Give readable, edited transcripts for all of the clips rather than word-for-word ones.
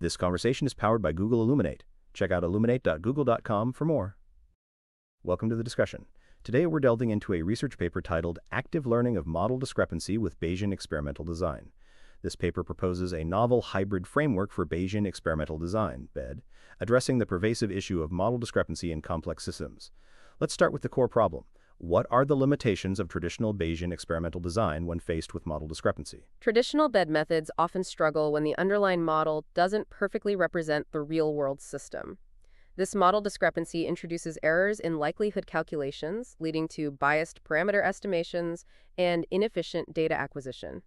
This conversation is powered by Google Illuminate. Check out illuminate.google.com for more. Welcome to the discussion. Today we're delving into a research paper titled Active Learning of Model Discrepancy with Bayesian Experimental Design. This paper proposes a novel hybrid framework for Bayesian experimental design, BED, addressing the pervasive issue of model discrepancy in complex systems. Let's start with the core problem. What are the limitations of traditional Bayesian experimental design when faced with model discrepancy? Traditional BED methods often struggle when the underlying model doesn't perfectly represent the real-world system. This model discrepancy introduces errors in likelihood calculations, leading to biased parameter estimations and inefficient data acquisition.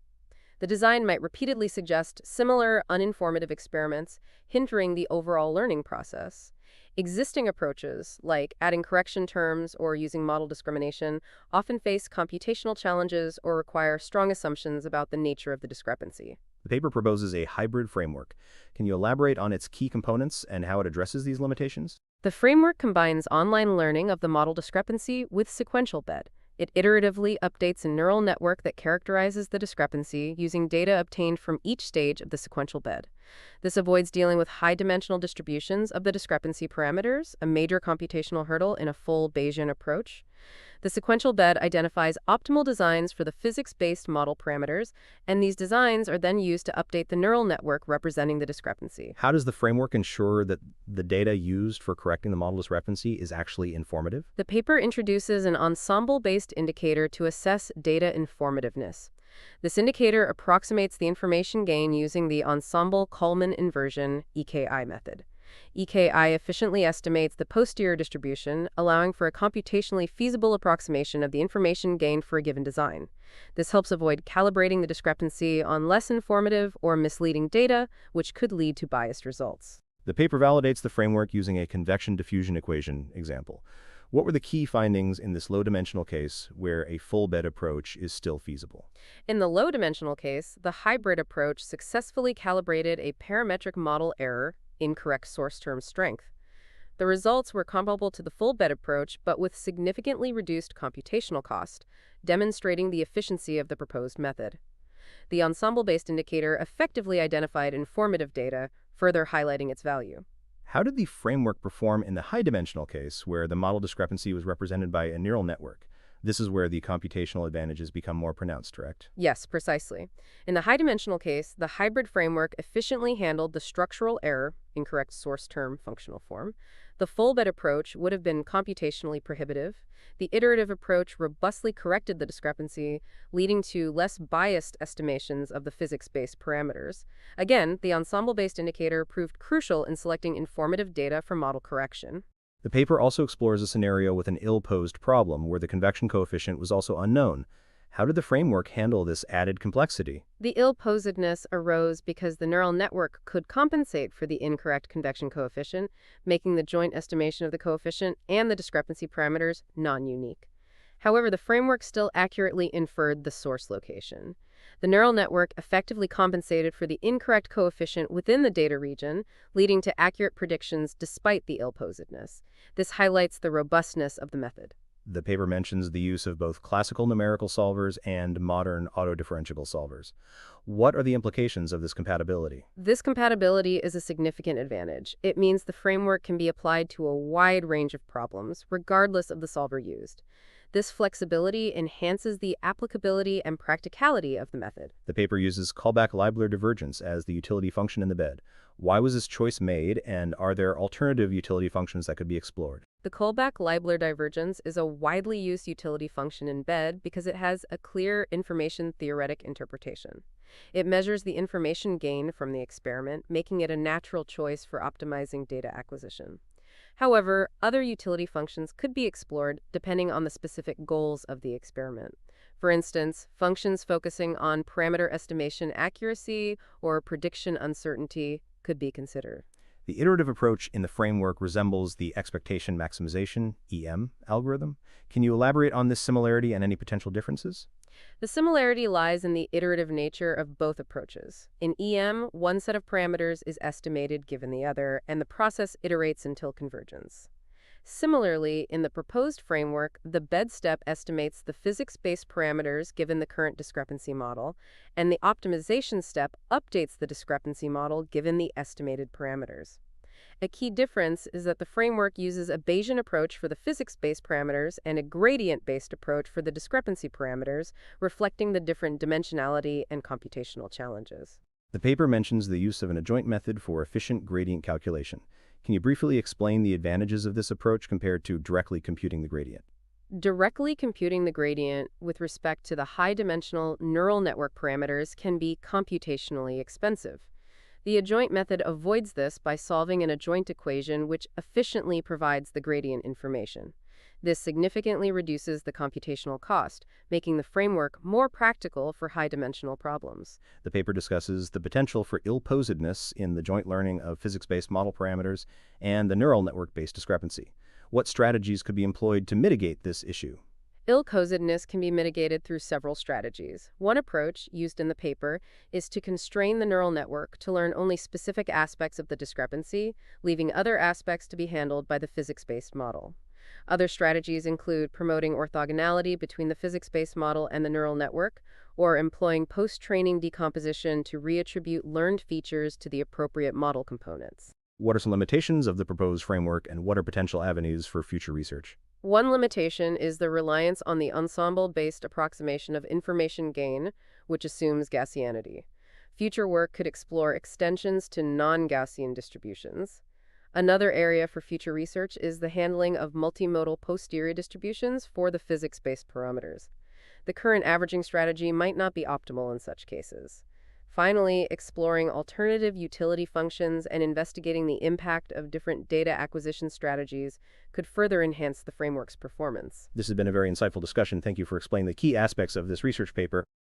The design might repeatedly suggest similar, uninformative experiments, hindering the overall learning process. Existing approaches, like adding correction terms or using model discrimination, often face computational challenges or require strong assumptions about the nature of the discrepancy. The paper proposes a hybrid framework. Can you elaborate on its key components and how it addresses these limitations? The framework combines online learning of the model discrepancy with sequential BED. It iteratively updates a neural network that characterizes the discrepancy using data obtained from each stage of the sequential BED. This avoids dealing with high-dimensional distributions of the discrepancy parameters, a major computational hurdle in a full Bayesian approach. The sequential BED identifies optimal designs for the physics-based model parameters, and these designs are then used to update the neural network representing the discrepancy. How does the framework ensure that the data used for correcting the model discrepancy is actually informative? The paper introduces an ensemble-based indicator to assess data informativeness. This indicator approximates the information gain using the ensemble-Kalman inversion (EKI) method. EKI efficiently estimates the posterior distribution, allowing for a computationally feasible approximation of the information gained for a given design. This helps avoid calibrating the discrepancy on less informative or misleading data, which could lead to biased results. The paper validates the framework using a convection diffusion equation example. What were the key findings in this low-dimensional case where a full BED approach is still feasible? In the low-dimensional case, the hybrid approach successfully calibrated a parametric model error, incorrect source term strength. The results were comparable to the full BED approach, but with significantly reduced computational cost, demonstrating the efficiency of the proposed method. The ensemble-based indicator effectively identified informative data, further highlighting its value. How did the framework perform in the high-dimensional case where the model discrepancy was represented by a neural network? This is where the computational advantages become more pronounced, correct? Yes, precisely. In the high-dimensional case, the hybrid framework efficiently handled the structural error, incorrect source term functional form. The full BED approach would have been computationally prohibitive. The iterative approach robustly corrected the discrepancy, leading to less biased estimations of the physics-based parameters. Again, the ensemble-based indicator proved crucial in selecting informative data for model correction. The paper also explores a scenario with an ill-posed problem where the convection coefficient was also unknown. How did the framework handle this added complexity? The ill-posedness arose because the neural network could compensate for the incorrect convection coefficient, making the joint estimation of the coefficient and the discrepancy parameters non-unique. However, the framework still accurately inferred the source location. The neural network effectively compensated for the incorrect coefficient within the data region, leading to accurate predictions despite the ill-posedness. This highlights the robustness of the method. The paper mentions the use of both classical numerical solvers and modern autodifferentiable solvers. What are the implications of this compatibility? This compatibility is a significant advantage. It means the framework can be applied to a wide range of problems, regardless of the solver used. This flexibility enhances the applicability and practicality of the method. The paper uses callback-Leibler divergence as the utility function in the BED. Why was this choice made, and are there alternative utility functions that could be explored? The callback-Leibler divergence is a widely used utility function in BED because it has a clear information-theoretic interpretation. It measures the information gain from the experiment, making it a natural choice for optimizing data acquisition. However, other utility functions could be explored depending on the specific goals of the experiment. For instance, functions focusing on parameter estimation accuracy or prediction uncertainty could be considered. The iterative approach in the framework resembles the expectation maximization (EM) algorithm. Can you elaborate on this similarity and any potential differences? The similarity lies in the iterative nature of both approaches. In EM, one set of parameters is estimated given the other, and the process iterates until convergence. Similarly, in the proposed framework, the bed step estimates the physics-based parameters given the current discrepancy model, and the optimization step updates the discrepancy model given the estimated parameters. A key difference is that the framework uses a Bayesian approach for the physics-based parameters and a gradient-based approach for the discrepancy parameters, reflecting the different dimensionality and computational challenges. The paper mentions the use of an adjoint method for efficient gradient calculation. Can you briefly explain the advantages of this approach compared to directly computing the gradient? Directly computing the gradient with respect to the high-dimensional neural network parameters can be computationally expensive. The adjoint method avoids this by solving an adjoint equation which efficiently provides the gradient information. This significantly reduces the computational cost, making the framework more practical for high-dimensional problems. The paper discusses the potential for ill-posedness in the joint learning of physics-based model parameters and the neural network-based discrepancy. What strategies could be employed to mitigate this issue? Ill-cosedness can be mitigated through several strategies. One approach, used in the paper, is to constrain the neural network to learn only specific aspects of the discrepancy, leaving other aspects to be handled by the physics-based model. Other strategies include promoting orthogonality between the physics-based model and the neural network, or employing post-training decomposition to reattribute learned features to the appropriate model components. What are some limitations of the proposed framework, and what are potential avenues for future research? One limitation is the reliance on the ensemble-based approximation of information gain, which assumes Gaussianity. Future work could explore extensions to non-Gaussian distributions. Another area for future research is the handling of multimodal posterior distributions for the physics-based parameters. The current averaging strategy might not be optimal in such cases. Finally, exploring alternative utility functions and investigating the impact of different data acquisition strategies could further enhance the framework's performance. This has been a very insightful discussion. Thank you for explaining the key aspects of this research paper.